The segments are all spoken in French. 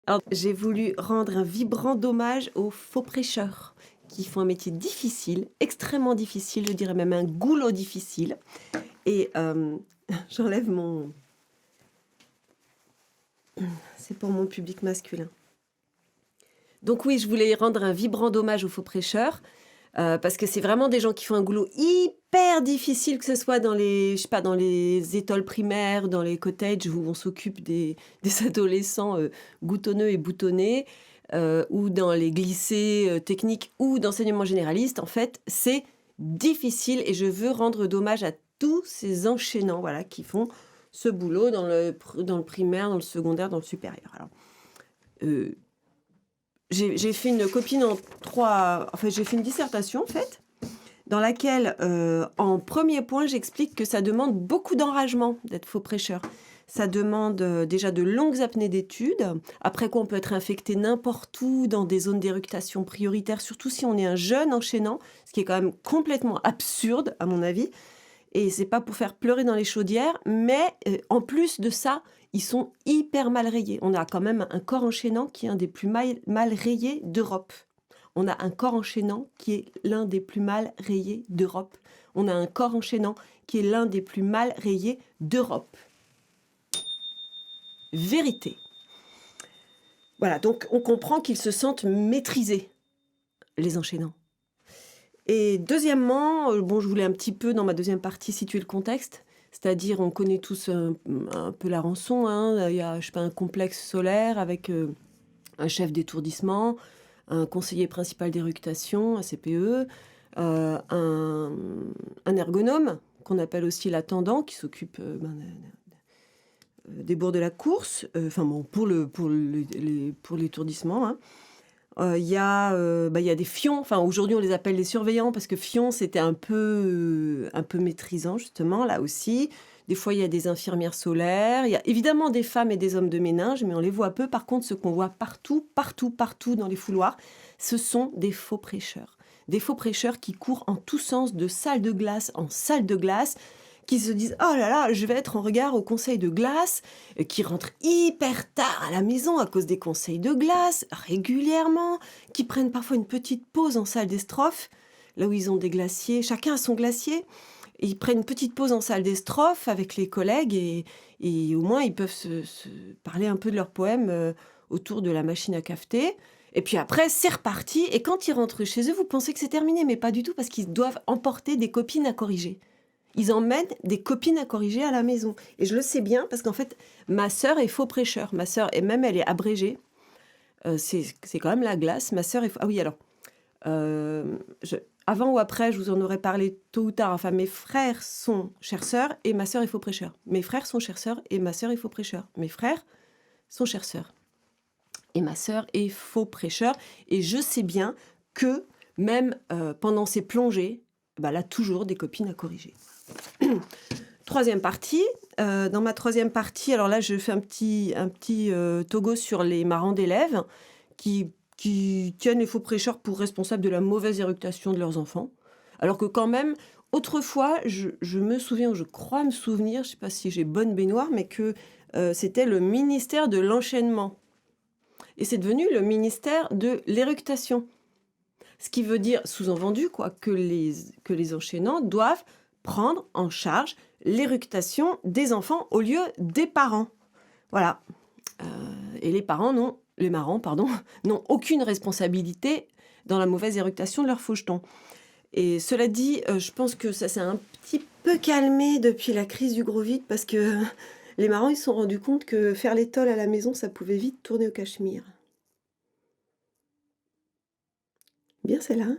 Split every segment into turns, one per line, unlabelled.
Alors, j'ai voulu rendre un vibrant hommage aux faux prêcheurs qui font un métier difficile, extrêmement difficile, je dirais même un goulot difficile. Et j'enlève mon... C'est pour mon public masculin. Donc oui, je voulais rendre un vibrant hommage aux faux prêcheurs, parce que c'est vraiment des gens qui font un boulot hyper difficile, que ce soit dans les, je sais pas, dans les écoles primaires, dans les cottages où on s'occupe des adolescents goutonneux et boutonnés, ou dans les lycées techniques ou d'enseignement généraliste. En fait, c'est difficile et je veux rendre hommage à tous ces enchaînants, voilà, qui font ce boulot dans le primaire, dans le secondaire, dans le supérieur. Alors, j'ai fait une copine en trois... Enfin, j'ai fait une dissertation, en fait, dans laquelle, en premier point, j'explique que ça demande beaucoup d'enragement d'être faux prêcheur. Ça demande déjà de longues apnées d'études, après quoi on peut être infecté n'importe où, dans des zones d'éructation prioritaires, surtout si on est un jeune enchaînant, ce qui est quand même complètement absurde, à mon avis. Et c'est pas pour faire pleurer dans les chaudières, mais en plus de ça, ils sont hyper mal rayés. On a quand même un corps enchaînant qui est un des plus mal rayés d'Europe. On a un corps enchaînant qui est l'un des plus mal rayés d'Europe. On a un corps enchaînant qui est l'un des plus mal rayés d'Europe. Vérité. Voilà, donc on comprend qu'ils se sentent maîtrisés, les enchaînants. Et deuxièmement, je voulais un petit peu, dans ma deuxième partie, situer le contexte. C'est-à-dire, on connaît tous un peu la rançon. Hein. Il y a, je sais pas, un complexe solaire avec un chef d'étourdissement, un conseiller principal d'éructation, un CPE, un ergonome, qu'on appelle aussi l'attendant, qui s'occupe des bourgs de la course, pour l'étourdissement. Hein. Il y a des fions, enfin aujourd'hui on les appelle les surveillants parce que fions c'était un peu maîtrisant justement là aussi. Des fois il y a des infirmières solaires, il y a évidemment des femmes et des hommes de ménage, mais on les voit peu. Par contre, ce qu'on voit partout dans les fouloirs, ce sont des faux prêcheurs. Des faux prêcheurs qui courent en tous sens de salle de glace en salle de glace, qui se disent « Oh là là, je vais être en regard au conseil de glace », qui rentrent hyper tard à la maison à cause des conseils de glace, régulièrement, qui prennent parfois une petite pause en salle des strophes, là où ils ont des glaciers, chacun a son glacier, et ils prennent une petite pause en salle des strophes avec les collègues, et au moins ils peuvent se parler un peu de leurs poèmes autour de la machine à cafeter. Et puis après, c'est reparti, et quand ils rentrent chez eux, vous pensez que c'est terminé, mais pas du tout, parce qu'ils doivent emporter des copines à corriger. Ils emmènent des copines à corriger à la maison. Et je le sais bien parce qu'en fait, ma sœur est faux prêcheur. Ma sœur, et même elle est abrégée. C'est quand même la glace. Ma sœur est... Ah oui, alors. Avant ou après, je vous en aurais parlé tôt ou tard. Enfin, mes frères sont chères sœurs et ma sœur est faux prêcheur. Mes frères sont chères sœurs et ma sœur est faux prêcheur. Mes frères sont chères sœurs. Et ma sœur est faux prêcheur. Et je sais bien que même pendant ses plongées, elle a toujours des copines à corriger. Troisième partie. Dans ma troisième partie, alors là, je fais un petit togo sur les marrants d'élèves qui tiennent les faux prêcheurs pour responsables de la mauvaise éructation de leurs enfants. Alors que quand même, autrefois, je me souviens, je crois me souvenir, je ne sais pas si j'ai bonne baignoire, mais que c'était le ministère de l'enchaînement. Et c'est devenu le ministère de l'éructation. Ce qui veut dire, sous-entendu, que les enchaînants doivent prendre en charge l'éructation des enfants au lieu des parents. Voilà. Et les marrants, n'ont aucune responsabilité dans la mauvaise éructation de leurs fauchetons. Et cela dit, je pense que ça s'est un petit peu calmé depuis la crise du gros vide parce que les marrants, ils se sont rendus compte que faire l'étole à la maison, ça pouvait vite tourner au cachemire. Bien celle-là, hein.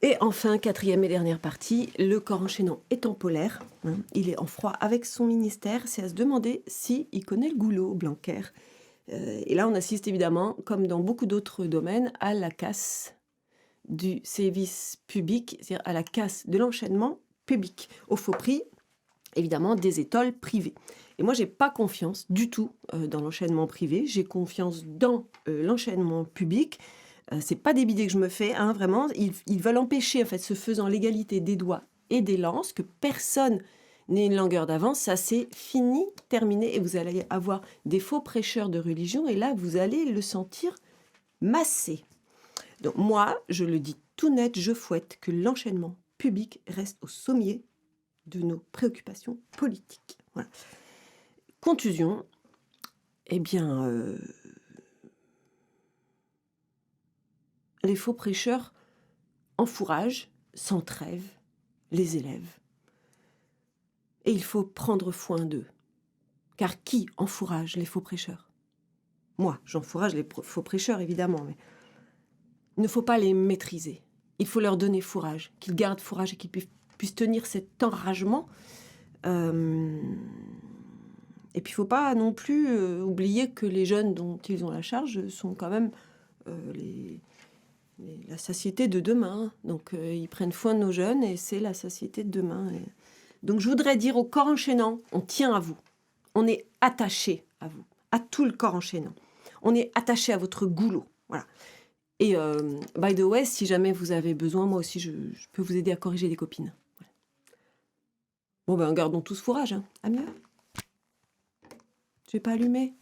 Et enfin, quatrième et dernière partie, le corps enchaînant est en polaire. Hein, il est en froid avec son ministère. C'est à se demander s'il connaît le goulot, Blanquer. Et là, on assiste évidemment, comme dans beaucoup d'autres domaines, à la casse du service public, c'est-à-dire à la casse de l'enchaînement public, au faux prix évidemment des écoles privées. Et moi, j'ai pas confiance du tout dans l'enchaînement privé. J'ai confiance dans l'enchaînement public. C'est pas des bidets que je me fais, hein, vraiment. Ils veulent empêcher, en fait, ce faisant l'égalité des doigts et des lances, que personne n'ait une longueur d'avance. Ça, c'est fini, terminé. Et vous allez avoir des faux prêcheurs de religion. Et là, vous allez le sentir massé. Donc moi, je le dis tout net, je souhaite que l'enchaînement public reste au sommet de nos préoccupations politiques. Voilà. Contusion, eh bien, les faux prêcheurs enfouragent, sans trêve, les élèves. Et il faut prendre soin d'eux. Car qui enfourage les faux prêcheurs? Moi, j'enfourage les faux prêcheurs, évidemment, mais il ne faut pas les maîtriser. Il faut leur donner fourrage, qu'ils gardent fourrage et qu'ils puissent tenir cet enragement. Et puis, il ne faut pas non plus oublier que les jeunes dont ils ont la charge sont quand même la société de demain. Donc, ils prennent soin de nos jeunes et c'est la société de demain. Et... Donc, je voudrais dire au corps enchaînant, on tient à vous. On est attaché à vous, à tout le corps enchaînant. On est attaché à votre goulot. Voilà. Et by the way, si jamais vous avez besoin, moi aussi, je peux vous aider à corriger des copines. Voilà. Bon, ben, gardons tous fourrage. Hein. À mieux. Je vais pas allumer.